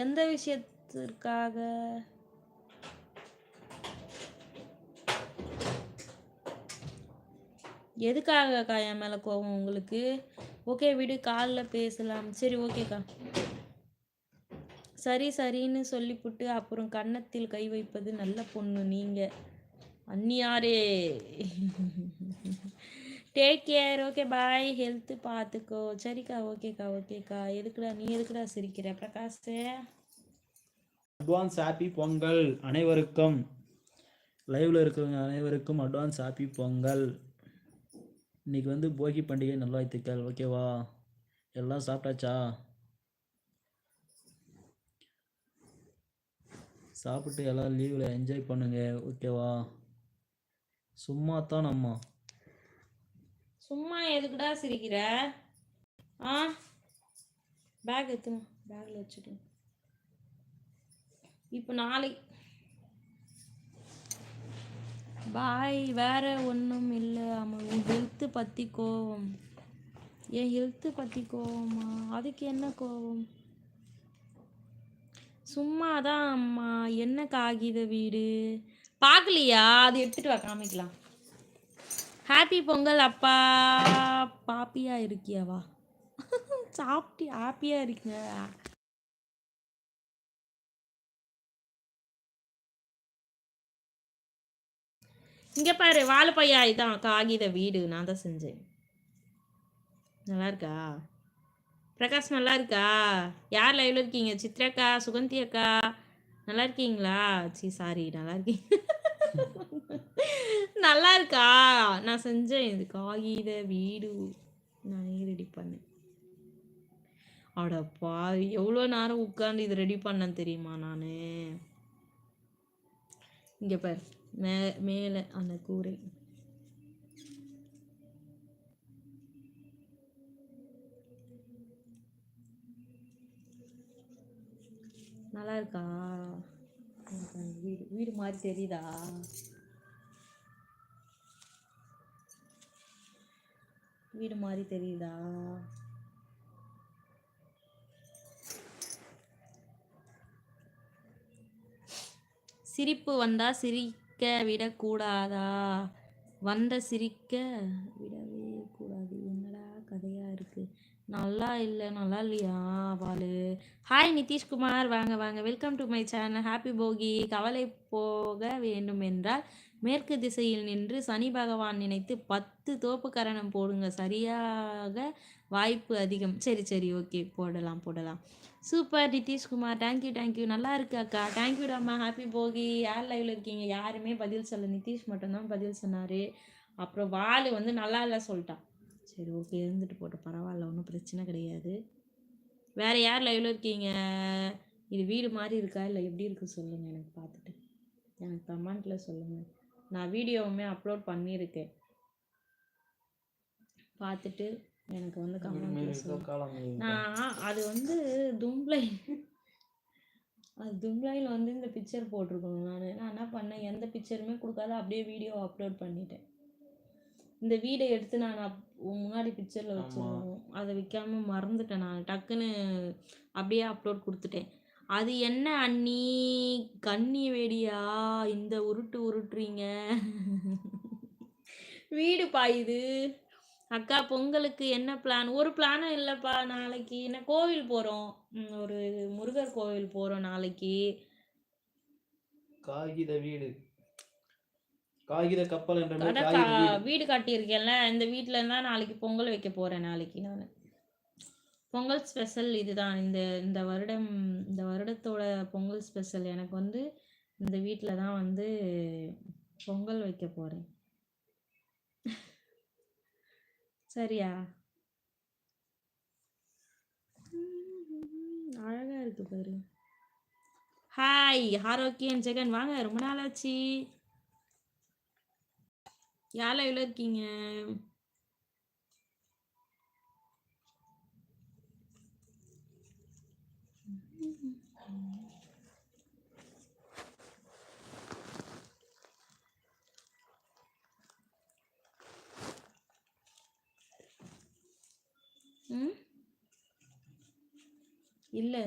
எந்த விஷயத்திற்காக? எதுக்காகக்கா என் மேலே கோவம் உங்களுக்கு? ஓகே விடு, காலில் பேசலாம். சரி ஓகேக்கா. சரி சரின்னு சொல்லிப்புட்டு அப்புறம் கன்னத்தில் கை வைப்பது நல்ல பொண்ணு நீங்க. அந்நியாரே. Take care. Okay bye. Health பார்த்துக்கோ. சரிக்கா ஓகேக்கா ஓகேக்கா. நீ எதுக்குடா சிரிக்கிற பிரகாஷ்? அட்வான்ஸ் ஹாப்பி பொங்கல் அனைவருக்கும். லைவ்ல இருக்கிறவங்க அனைவருக்கும் அட்வான்ஸ் ஹாப்பி பொங்கல். இன்னைக்கு வந்து போகி பண்டிகை நல்வாழ்த்துக்கள். ஓகேவா? எல்லாம் சாப்பிட்டாச்சா? சாப்பிட்டு எல்லாம் லீவில் என்ஜாய் பண்ணுங்க. ஓகேவா? சும்மா தான் அம்மா. சும்மா எதுக்குடா சிரிக்கிற? பேக் எடுத்துங்க, பேக்கில் வச்சுட்டு. இப்போ நாளைக்கு பாய். வேற ஒன்றும் இல்லை அம்மா. உன் ஹெல்த்து பற்றி கோவம். என் ஹெல்த்து பற்றி கோவமா? அதுக்கு என்ன கோவம்? சும்மா தான் அம்மா. என்ன காகித வீடு பார்க்கலையா? அது எடுத்துட்டு வா, காமிக்கலாம். ஹாப்பி பொங்கல் அப்பா. பாப்பியா இருக்கியாவா? சாப்பிட்டு ஹாப்பியா இருக்கீங்க. இங்க பாரு வாழைப்பையா, இதான் காகித வீடு. நான் தான் செஞ்சேன். நல்லா இருக்கா பிரகாஷ்? நல்லா இருக்கா? யார் லைவ்ல இருக்கீங்க? சித்ராக்கா, சுகந்தி அக்கா, நல்லா இருக்கீங்களா? சாரி, நல்லா இருக்கீங்க. நல்லா இருக்கா? நான் செஞ்சேன் இது காகித வீடு. நானே ரெடி பண்ணேன். அடப்பா, எவ்வளோ நேரம் உட்காந்து இது ரெடி பண்ணேன் தெரியுமா நான்? இங்கே பாரு, மேலே அந்த கூரை. நல்லா இருக்கா? வீடு வீடு மாதிரி தெரியுதா? வீடு மாதிரி தெரியுதா? சிரிப்பு வந்தா சிரிக்க விடக்கூடாதா? வந்த சிரிக்க விடவே கூடாது. என்னடா கதையா இருக்கு. நல்லா இல்லை. நல்லா இல்லையா பாலு? ஹாய் நிதிஷ்குமார், வாங்க வாங்க, welcome to my channel. Happy போகி. கவலை போக வேண்டும் என்றால் மேற்கு திசையில் நின்று சனி பகவான் நினைத்து 10 தோப்பு கரணம் போடுங்க, சரியாக வாய்ப்பு அதிகம். சரி சரி ஓகே, போடலாம் போடலாம். Super Nitish Kumar, thank you thank you. நல்லா இருக்கு அக்கா. தேங்க்யூடாம்மா. ஹாப்பி போகி. யார் லைவ்ல இருக்கீங்க? யாருமே பதில் சொல்ல. நிதிஷ் மட்டும்தான் பதில் சொன்னார். அப்புறம் வாலு வந்து நல்லா இல்லை சொல்லிட்டான். சரி ஓகே, இருந்துட்டு போட்டு பரவாயில்ல, ஒன்றும் பிரச்சனை கிடையாது. வேறு யார் லைவ்ல இருக்கீங்க? இது வீடு மாதிரி இருக்கா இல்லை எப்படி இருக்கு சொல்லுங்கள், எனக்கு பார்த்துட்டு எனக்கு கமெண்ட்டில் சொல்லுங்கள். நான் வீடியோவுமே அப்லோட் பண்ணியிருக்கேன், பார்த்துட்டு எனக்கு வந்து கமெண்ட்டில் சொல்லுங்கள். நான் அது வந்து தும்ளையில் வந்து இந்த பிக்சர் போட்டிருக்கணும். நான் என்ன பண்ணேன், எந்த பிக்சருமே கொடுக்காத அப்படியே வீடியோ அப்லோட் பண்ணிட்டேன். இந்த வீடை எடுத்து நான் முன்னாடி பிக்சரில் வச்சுருவோம், அதை வைக்காம மறந்துட்டேன். நான் டக்குன்னு அப்படியே அப்லோட் கொடுத்துட்டேன். அது என்ன அண்ணி கண்ணி வெடியா இந்த உருட்டுறீங்க? வீடு பாயுது. அக்கா பொங்கலுக்கு என்ன பிளான்? ஒரு பிளானும் இல்லைப்பா. நாளைக்கு என்ன கோவில் போகிறோம், ஒரு முருகர் கோவில் போகிறோம் நாளைக்கு. காகித வீடு, காகித கப்பல் என்ற வீடு கட்டியிருக்கேன்ல, இந்த வீட்டில் தான் நாளைக்கு பொங்கல் வைக்க போகிறேன். நாளைக்கு நான் பொங்கல் ஸ்பெஷல் இதுதான். இந்த வருடத்தோட பொங்கல் ஸ்பெஷல் எனக்கு வந்து இந்த வீட்டில் தான் வந்து பொங்கல் வைக்க போகிறேன். சரியா? அழகா இருக்கு பாரு. ஹாய் ஆரோக்கியன் ஜெகன், வாங்க, ரொம்ப நாள் ஆச்சு. யார் லைவ்ல இருக்கீங்க? இல்லை